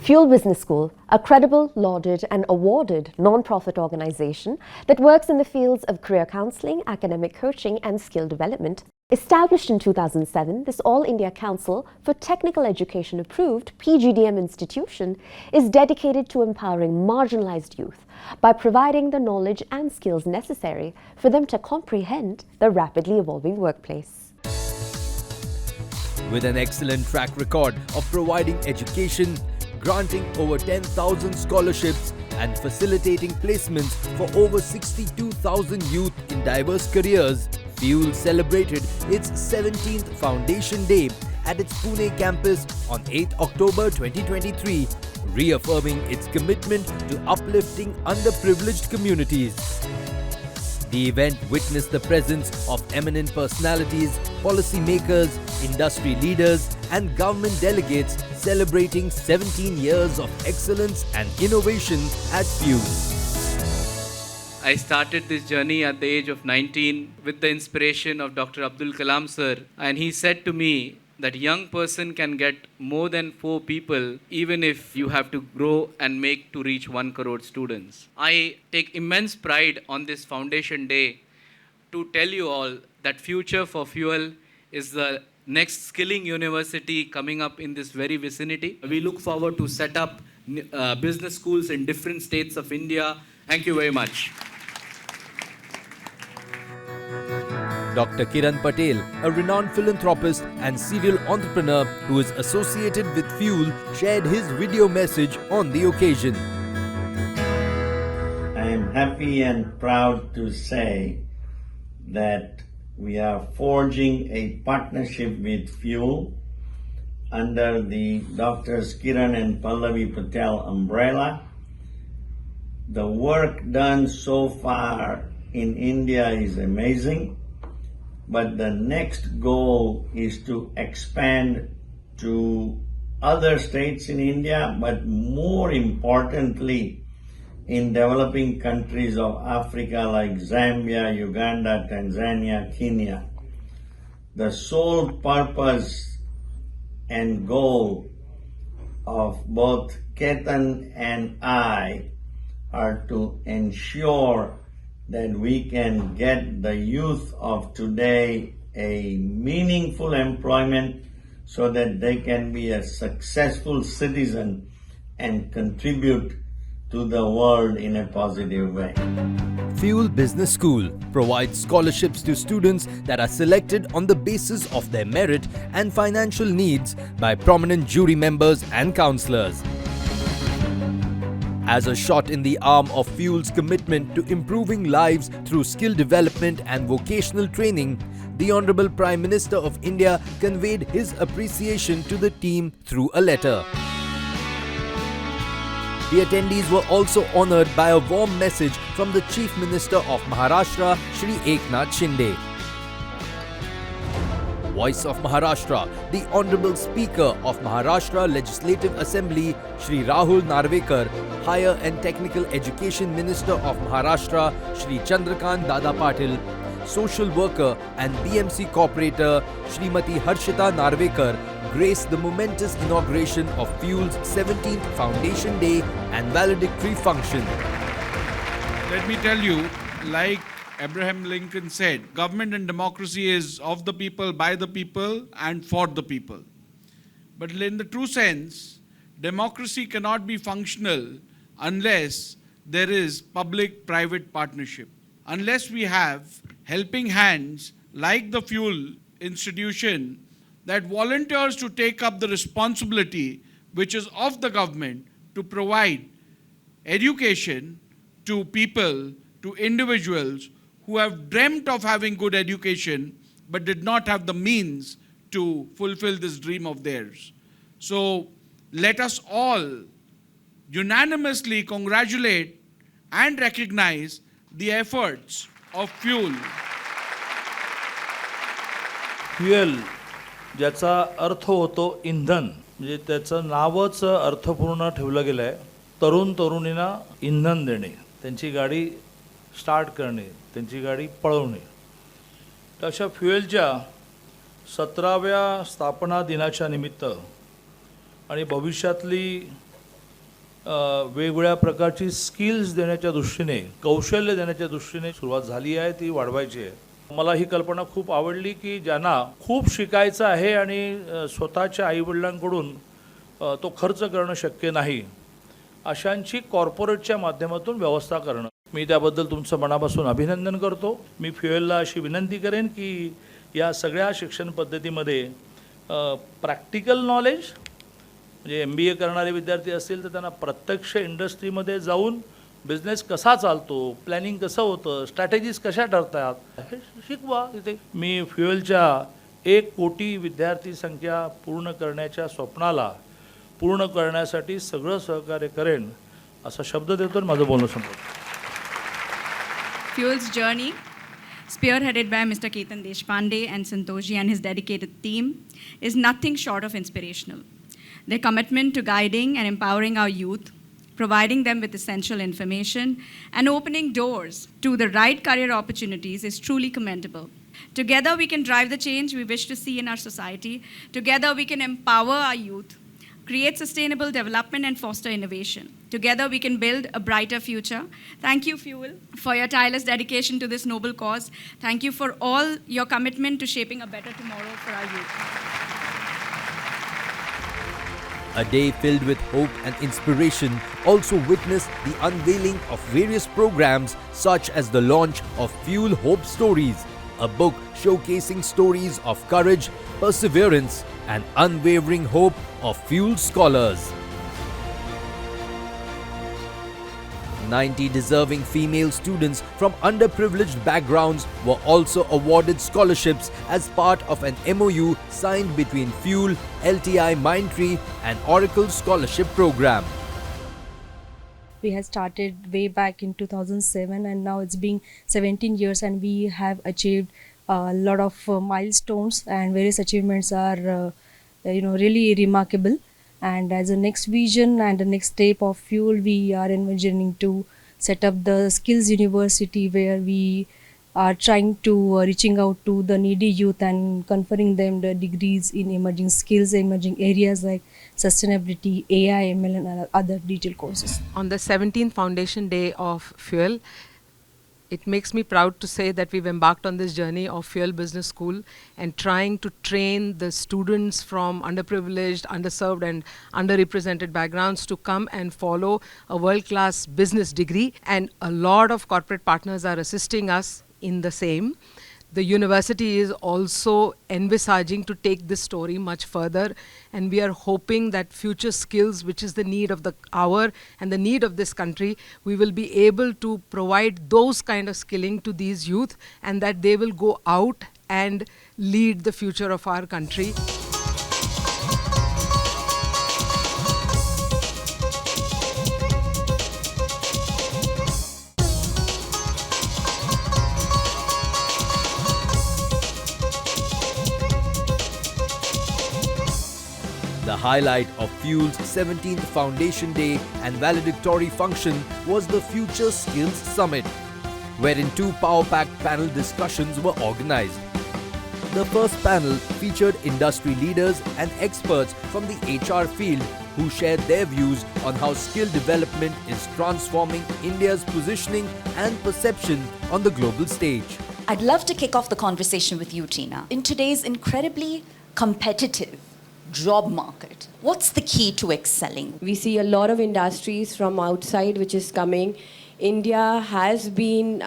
Fuel Business School, a credible, lauded and awarded non-profit organization that works in the fields of career counseling, academic coaching and skill development. Established in 2007, this All India Council for Technical Education approved PGDM institution is dedicated to empowering marginalized youth by providing the knowledge and skills necessary for them to comprehend the rapidly evolving workplace. With an excellent track record of providing education, granting over 10,000 scholarships and facilitating placements for over 62,000 youth in diverse careers, Fuel celebrated its 17th Foundation Day at its Pune campus on 8th October 2023, reaffirming its commitment to uplifting underprivileged communities. The event witnessed the presence of eminent personalities, policymakers, industry leaders and government delegates celebrating 17 years of excellence and innovation at Fuel. I started this journey at the age of 19 with the inspiration of Dr. Abdul Kalam sir, and he said to me that a young person can get more than 4 people even if you have to grow and make to reach 1 crore students. I take immense pride on this Foundation Day to tell you all that Future for Fuel is the next skilling university coming up in this very vicinity. We look forward to set up business schools in different states of India. Thank you very much. Dr. Kiran Patel, a renowned philanthropist and serial entrepreneur who is associated with Fuel, shared his video message on the occasion. I am happy and proud to say that we are forging a partnership with Fuel under the Drs. Kiran and Pallavi Patel umbrella. The work done so far in India is amazing, but the next goal is to expand to other states in India, but more importantly, in developing countries of Africa like Zambia, Uganda, Tanzania, Kenya. The sole purpose and goal of both Ketan and I are to ensure that we can get the youth of today a meaningful employment so that they can be a successful citizen and contribute to the world in a positive way. Fuel Business School provides scholarships to students that are selected on the basis of their merit and financial needs by prominent jury members and counsellors. As a shot in the arm of Fuel's commitment to improving lives through skill development and vocational training, the Honourable Prime Minister of India conveyed his appreciation to the team through a letter. The attendees were also honoured by a warm message from the Chief Minister of Maharashtra, Shri Eknath Shinde. Voice of Maharashtra, the Honourable Speaker of Maharashtra Legislative Assembly, Shri Rahul Narvekar, Higher and Technical Education Minister of Maharashtra, Shri Chandrakant Dada Patil, Social Worker and BMC Corporator, Shrimati Harshita Narvekar, graced the momentous inauguration of Fuel's 17th Foundation Day and valedictory function. Let me tell you, like Abraham Lincoln said, government and democracy is of the people, by the people and for the people. But in the true sense, democracy cannot be functional unless there is public-private partnership. Unless we have helping hands like the Fuel institution that volunteers to take up the responsibility which is of the government to provide education to people, to individuals who have dreamt of having good education but did not have the means to fulfill this dream of theirs. So let us all unanimously congratulate and recognize the efforts of fuel. Fuel ज्याचा अर्थ होतो इंधन, म्हणजे त्याचं नावच अर्थपूर्ण ठेवलं गेलं आहे. तरुण तरुणींना इंधन देणे, त्यांची गाडी स्टार्ट करणे, त्यांची गाडी पळवणे. तर अशा फ्युएलच्या 17व्या स्थापना दिनाच्या निमित्त आणि भविष्यातली वेगवेगळ्या प्रकारची स्किल्स देण्याच्या दृष्टीने, कौशल्य देण्याच्या दृष्टीने सुरुवात झाली आहे, ती वाढवायची आहे. मला ही कल्पना खूप आवडली की ज्यांना खूप शिकायचं आहे आणि स्वतःच्या आईवडिलांकडून तो खर्च करणं शक्य नाही, अशांची कॉर्पोरेटच्या माध्यमातून व्यवस्था करणं. मी त्याबद्दल तुमचं मनापासून अभिनंदन करतो. मी फ्युएलला अशी विनंती करेन की या सगळ्या शिक्षण पद्धतीमध्ये प्रॅक्टिकल नॉलेज, म्हणजे MBA करणारे विद्यार्थी असतील तर त्यांना प्रत्यक्ष इंडस्ट्रीमध्ये जाऊन बिझनेस कसा चालतो, प्लॅनिंग कसं होतं, स्ट्रॅटेजीज कशा ठरतात, हे शिकवा इथे. मी फ्युएलच्या 1 कोटी विद्यार्थी संख्या पूर्ण करण्याच्या स्वप्नाला पूर्ण करण्यासाठी सगळं सहकार्य करेन असा शब्द देतो आणि माझं बोलणं संपवतो. Fuel's journey, spearheaded by Mr. Ketan Deshpande and Santoshi and his dedicated team, is nothing short of inspirational. Their commitment to guiding and empowering our youth, providing them with essential information, and opening doors to the right career opportunities is truly commendable. Together, we can drive the change we wish to see in our society. Together, we can empower our youth, create sustainable development, and foster innovation. Together, we can build a brighter future. Thank you, Fuel, for your tireless dedication to this noble cause. Thank you for all your commitment to shaping a better tomorrow for our youth. A day filled with hope and inspiration also witnessed the unveiling of various programs such as the launch of Fuel Hope Stories, a book showcasing stories of courage, perseverance and unwavering hope of Fuel scholars. 90 deserving female students from underprivileged backgrounds were also awarded scholarships as part of an MOU signed between Fuel, LTI Mindtree and Oracle Scholarship Program. We had started way back in 2007 and now it's been 17 years and we have achieved a lot of milestones and various achievements are really remarkable. And as a next vision and the next step of Fuel, we are envisioning to set up the Skills University where we are trying to reaching out to the needy youth and conferring them the degrees in emerging skills, emerging areas like sustainability, AI, ML and other digital courses. On the 17th Foundation Day of Fuel, it makes me proud to say that we've embarked on this journey of Fuel Business School and trying to train the students from underprivileged, underserved and underrepresented backgrounds to come and follow a world-class business degree. And a lot of corporate partners are assisting us in the same. The university is also envisaging to take this story much further, and we are hoping that future skills, which is the need of the hour and the need of this country, we will be able to provide those kind of skilling to these youth and that they will go out and lead the future of our country. The highlight of Fuel's 17th Foundation Day and valedictory function was the Future Skills Summit, wherein 2 power-packed panel discussions were organized. The first panel featured industry leaders and experts from the HR field who shared their views on how skill development is transforming India's positioning and perception on the global stage. I'd love to kick off the conversation with you, Tina. In today's incredibly competitive job market, what's the key to excelling? We see a lot of industries from outside which is coming. India has been,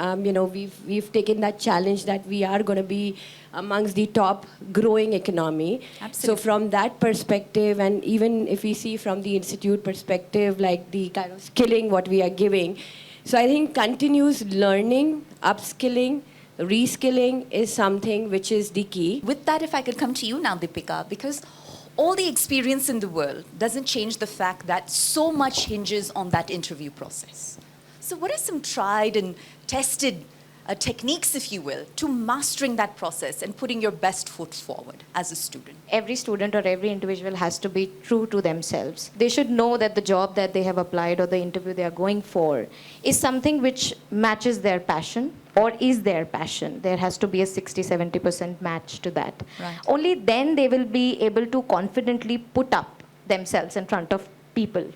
we've taken that challenge that we are going to be amongst the top growing economy. Absolutely. So from that perspective, and even if we see from the institute perspective, like the kind of skilling what we are giving, so I think continuous learning, upskilling, reskilling is something which is the key. With that, if I could come to you now, Deepika, because all the experience in the world doesn't change the fact that so much hinges on that interview process. So what are some tried and tested techniques, if you will, to mastering that process and putting your best foot forward as a student? Every student or every individual has to be true to themselves. They should know that the job that they have applied or the interview they are going for is something which matches their passion or is their passion. There has to be a 60-70% match to that. Right. Only then they will be able to confidently put up themselves in front of people.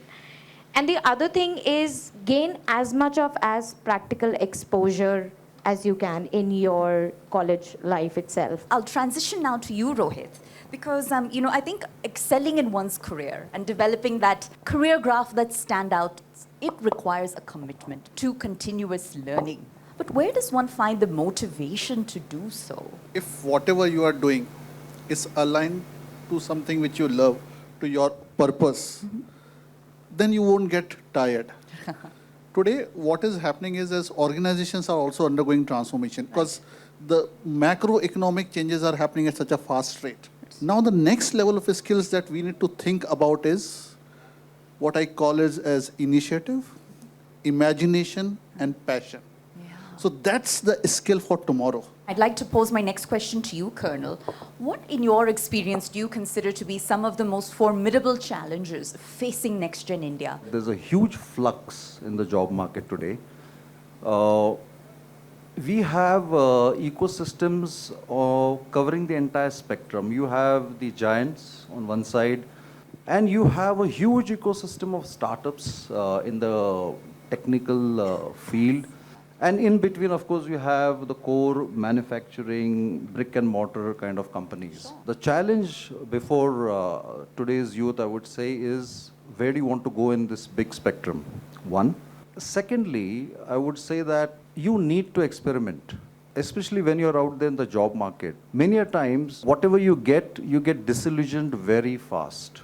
And the other thing is gain as much of as practical exposure as you can in your college life itself. I'll transition now to you, Rohit, because I think excelling in one's career and developing that career graph that stand out, it requires a commitment to continuous learning. But where does one find the motivation to do so? If whatever you are doing is aligned to something which you love, to your purpose, then you won't get tired. Today, what is happening is as organizations are also undergoing transformation because the macroeconomic changes are happening at such a fast rate. Now, the next level of skills that we need to think about is what I call as initiative, imagination, and passion. So that's the skill for tomorrow. I'd like to pose my next question to you, Colonel. What, in your experience, do you consider to be some of the most formidable challenges facing next-gen India? There's a huge flux in the job market today. We have ecosystems covering the entire spectrum. You have the giants on one side, and you have a huge ecosystem of startups in the technical field. And in between, of course, you have the core manufacturing, brick and mortar kind of companies. Sure. The challenge before today's youth, I would say, is where do you want to go in this big spectrum? One. Secondly, I would say that you need to experiment, especially when you're out there in the job market. Many a times, whatever you get disillusioned very fast,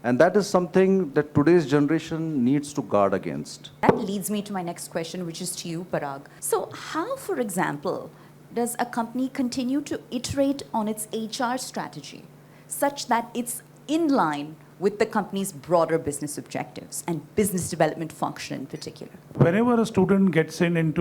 And that is something that today's generation needs to guard against. That leads me to my next question, which is to you, Parag. So how, for example, does a company continue to iterate on its HR strategy such that it's in line with the company's broader business objectives and business development function in particular? Whenever a student gets into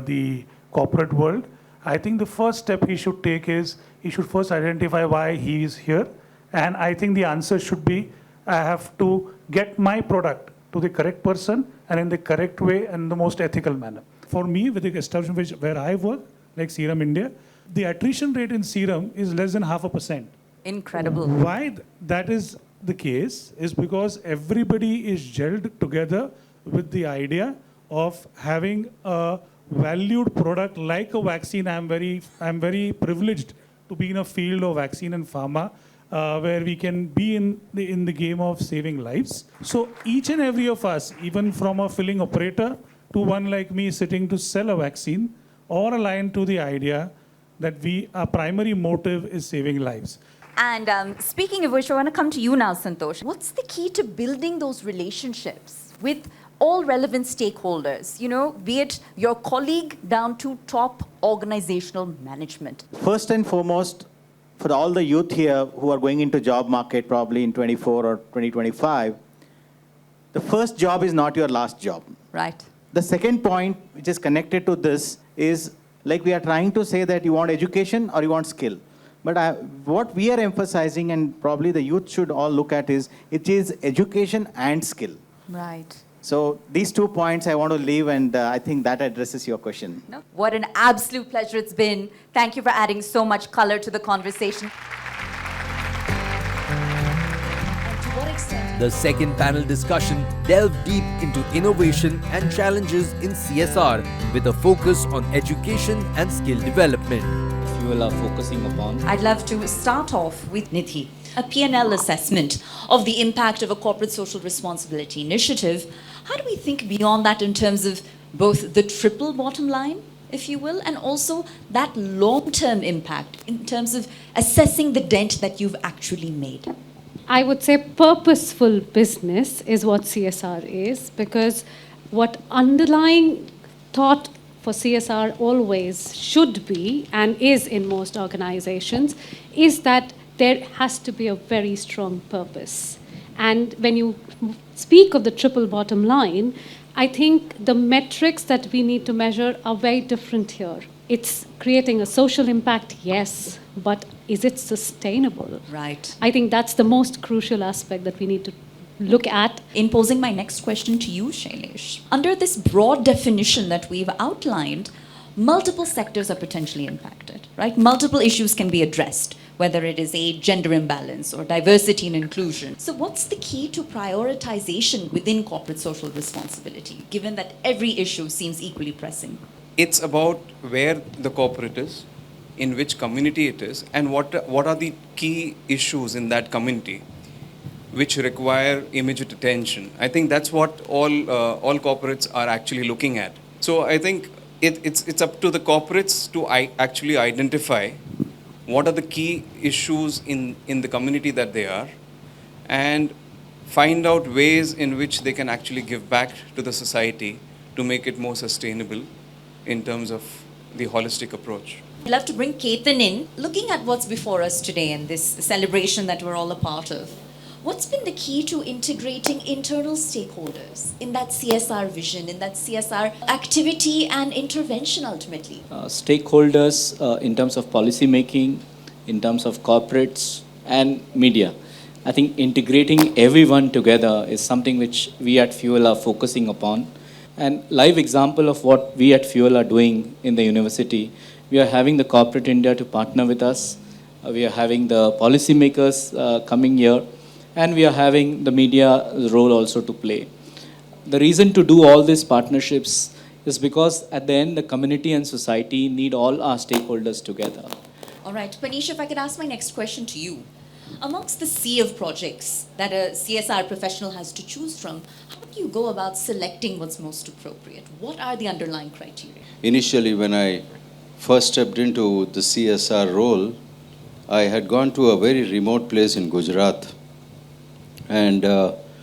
the corporate world, I think the first step he should take is he should first identify why he is here. And I think the answer should be, I have to get my product to the correct person and in the correct way and the most ethical manner. For me, with the establishment where I work, like Serum India, the attrition rate in Serum is less than 0.5%. Incredible. Why that is the case is because everybody is gelled together with the idea of having a valued product like a vaccine. I'm very privileged to be in a field of vaccine and pharma, where we can be in the game of saving lives. So each and every of us, even from a filling operator to one like me sitting to sell a vaccine, are aligned to the idea that our primary motive is saving lives. And speaking of which, I want to come to you now, Santosh. What's the key to building those relationships with all relevant stakeholders, be it your colleague down to top organizational management? First and foremost, for all the youth here who are going into job market probably in 24 or 2025, the first job is not your last job. Right. The second point, which is connected to this, is like we are trying to say that you want education or you want skill. But what we are emphasizing, and probably the youth should all look at, is it is education and skill. Right. So these 2 points I want to leave, and I think that addresses your question. No. What an absolute pleasure it's been. Thank you for adding so much color to the conversation. And to what extent? The second panel discussion delved deep into innovation and challenges in CSR with a focus on education and skill development. Fuel are focusing upon. I'd love to start off with Nidhi. A P&L assessment of the impact of a corporate social responsibility initiative. How do we think beyond that in terms of both the triple bottom line, if you will, and also that long-term impact in terms of assessing the dent that you've actually made? I would say purposeful business is what CSR is, because what underlying thought for CSR always should be, and is in most organizations, is that there has to be a very strong purpose. And when you speak of the triple bottom line, I think the metrics that we need to measure are very different here. It's creating a social impact, yes, but is it sustainable? Right. I think that's the most crucial aspect that we need to look at. In posing my next question to you, Shailesh, under this broad definition that we've outlined, multiple sectors are potentially impacted, right? Multiple issues can be addressed, whether it is a gender imbalance or diversity and inclusion. So what's the key to prioritization within corporate social responsibility, given that every issue seems equally pressing? It's about where the corporate is, in which community it is, and what are the key issues in that community which require immediate attention. I think that's what all corporates are actually looking at. So I think it's up to the corporates to actually identify what are the key issues in the community that they are, and find out ways in which they can actually give back to the society to make it more sustainable in terms of the holistic approach. I'd love to bring Ketan in. Looking at what's before us today and this celebration that we're all a part of, what's been the key to integrating internal stakeholders in that CSR vision, in that CSR activity and intervention ultimately? Stakeholders in terms of policy making, in terms of corporates and media. I think integrating everyone together is something which we at Fuel are focusing upon. And live example of what we at Fuel are doing in the university, we are having the corporate India to partner with us. We are having the policymakers coming here. And we are having the media role also to play. The reason to do all these partnerships is because at the end, the community and society need all our stakeholders together. All right, Panisha, if I could ask my next question to you. Amongst the sea of projects that a CSR professional has to choose from, how do you go about selecting what's most appropriate? What are the underlying criteria? Initially, when I first stepped into the CSR role, I had gone to a very remote place in Gujarat. And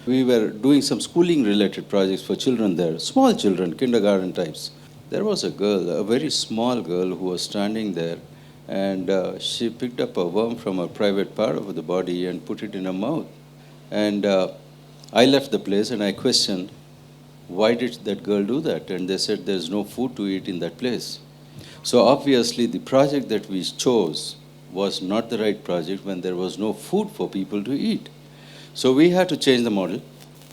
we were doing some schooling related projects for children there, small children, kindergarten types. There was a girl, a very small girl who was standing there, and she picked up a worm from a private part of the body and put it in her mouth. And I left the place and I questioned, why did that girl do that? And they said there's no food to eat in that place. So obviously the project that we chose was not the right project when there was no food for people to eat. So we had to change the model.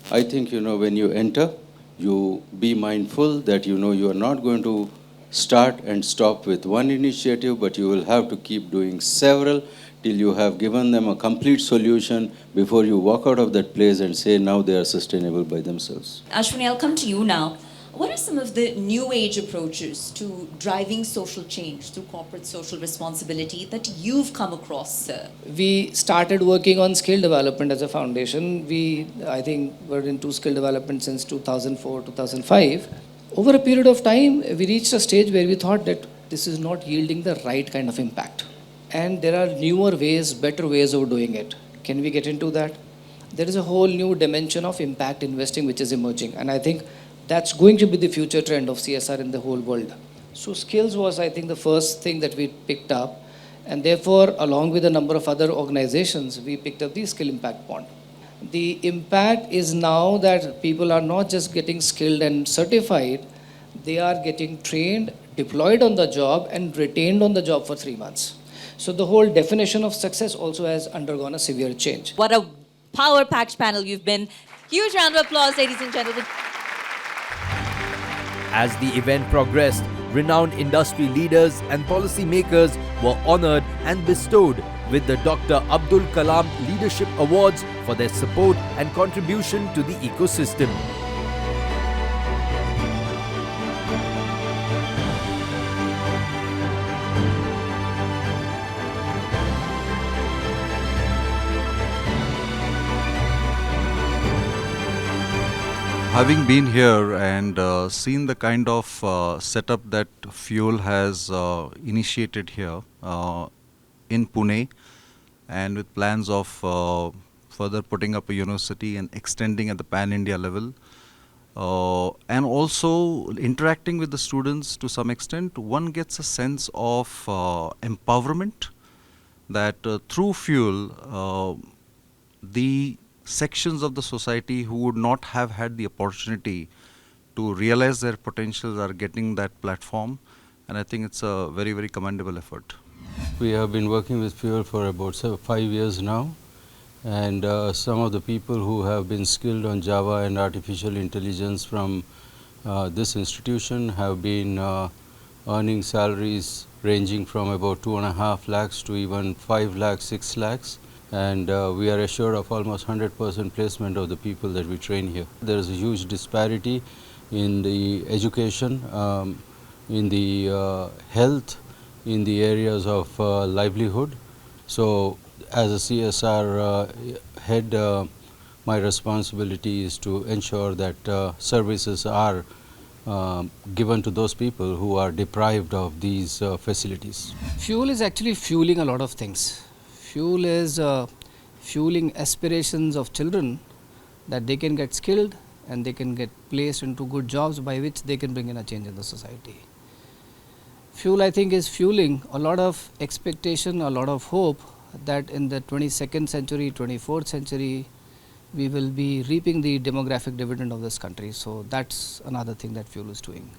I think, when you enter, you be mindful that, you are not going to start and stop with one initiative, but you will have to keep doing several till you have given them a complete solution before you walk out of that place and say now they are sustainable by themselves. Ashwini, I'll come to you now. What are some of the new age approaches to driving social change through corporate social responsibility that you've come across, sir? We started working on skill development as a foundation. I think, were into skill development since 2004, 2005. Over a period of time, we reached a stage where we thought that this is not yielding the right kind of impact. And there are newer ways, better ways of doing it. Can we get into that? There is a whole new dimension of impact investing which is emerging. And I think that's going to be the future trend of CSR in the whole world. So skills was, I think, the first thing that we picked up. And therefore, along with a number of other organizations, we picked up the skill impact bond. The impact is now that people are not just getting skilled and certified, they are getting trained, deployed on the job, and retained on the job for 3 months. So the whole definition of success also has undergone a severe change. What a power-packed panel you've been. Huge round of applause, ladies and gentlemen. As the event progressed, renowned industry leaders and policymakers were honored and bestowed with the Dr. Abdul Kalam Leadership Awards for their support and contribution to the ecosystem. Having been here and seen the kind of setup that Fuel has initiated here in Pune, and with plans of further putting up a university and extending at the pan-India level, and also interacting with the students to some extent, one gets a sense of empowerment that through fuel, the sections of the society who would not have had the opportunity to realize their potentials are getting that platform, and I think it's a very, very commendable effort. We have been working with fuel for about 5 years now, and some of the people who have been skilled on Java and artificial intelligence from this institution have been earning salaries ranging from about 2.5 lakhs to even 5 lakhs, 6 lakhs. And we are assured of almost 100% placement of the people that we train here. There is a huge disparity in the education, in the health, in the areas of livelihood. So as a CSR head, my responsibility is to ensure that services are given to those people who are deprived of these facilities. Fuel is actually fueling a lot of things. Fuel is fueling aspirations of children that they can get skilled and they can get placed into good jobs by which they can bring in a change in the society. Fuel, I think, is fueling a lot of expectation, a lot of hope that in the 22nd century, 24th century, we will be reaping the demographic dividend of this country. So that's another thing that fuel is doing.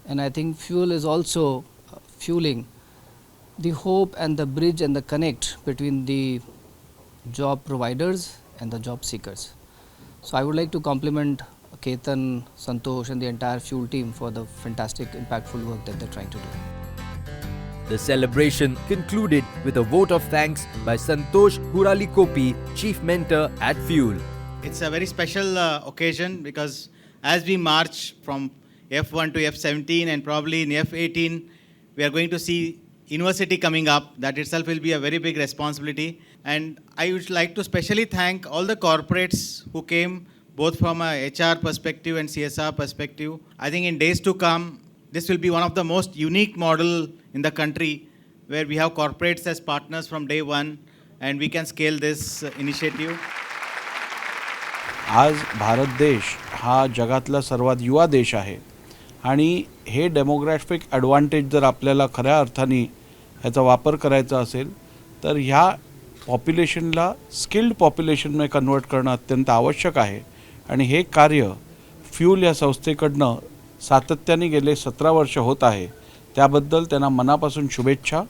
And I think fuel is also fueling the hope and the bridge and the connect between the job providers and the job seekers. So I would like to compliment Ketan, Santosh and the entire fuel team for the fantastic, impactful work that they're trying to do. The celebration concluded with a vote of thanks by Santosh Huralikopi, Chief Mentor at Fuel. It's a very special occasion because as we march from F1 to F17 and probably in F18, we are going to see university coming up. That itself will be a very big responsibility. And I would like to specially thank all the corporates who came both from a HR perspective and CSR perspective. I think in days to come, this will be one of the most unique model in the country where we have corporates as partners from day one and we can scale this initiative. आज भारत देश हा जगातला सर्वात युवा देश आहे आणि हे demographic advantage जर आपल्याला खऱ्या अर्थाने ह्याचा वापर करायचा असेल तर ह्या पॉप्युलेशनला स्किल्ड पॉप्युलेशनमध्ये कन्वर्ट करणं अत्यंत आवश्यक आहे आणि हे कार्य फ्यूल या संस्थेकडनं सातत्याने गेले 17 वर्ष होत आहे. त्याबद्दल त्यांना मनापासून शुभेच्छा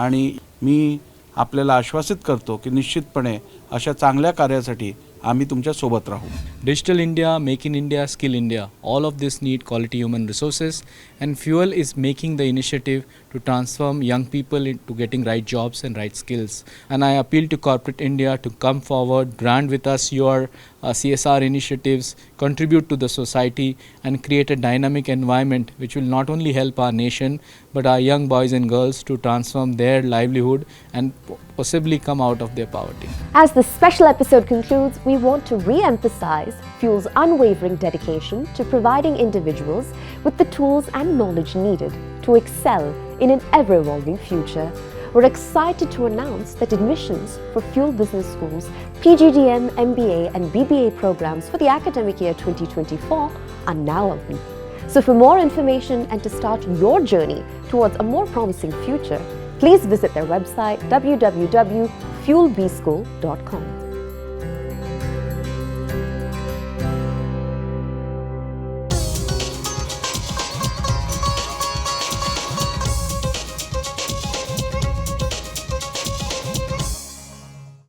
आणि मी आपल्याला आश्वासित करतो की निश्चितपणे अशा चांगल्या कार्यासाठी आम्ही तुमच्या सोबत राहू. Digital India, Make in India, Skill India, all of this need quality human resources, and Fuel is making the initiative to transform young people into getting right jobs and right skills. And I appeal to corporate India to come forward, grant with us your CSR initiatives, contribute to the society and create a dynamic environment which will not only help our nation but our young boys and girls to transform their livelihood and possibly come out of their poverty. As this special episode concludes, we want to re-emphasize Fuel's unwavering dedication to providing individuals with the tools and knowledge needed to excel in an ever-evolving future. We're excited to announce that admissions for Fuel Business School's PGDM, MBA and BBA programs for the academic year 2024 are now open. So for more information and to start your journey towards a more promising future, please visit their website www.fuelbschool.com.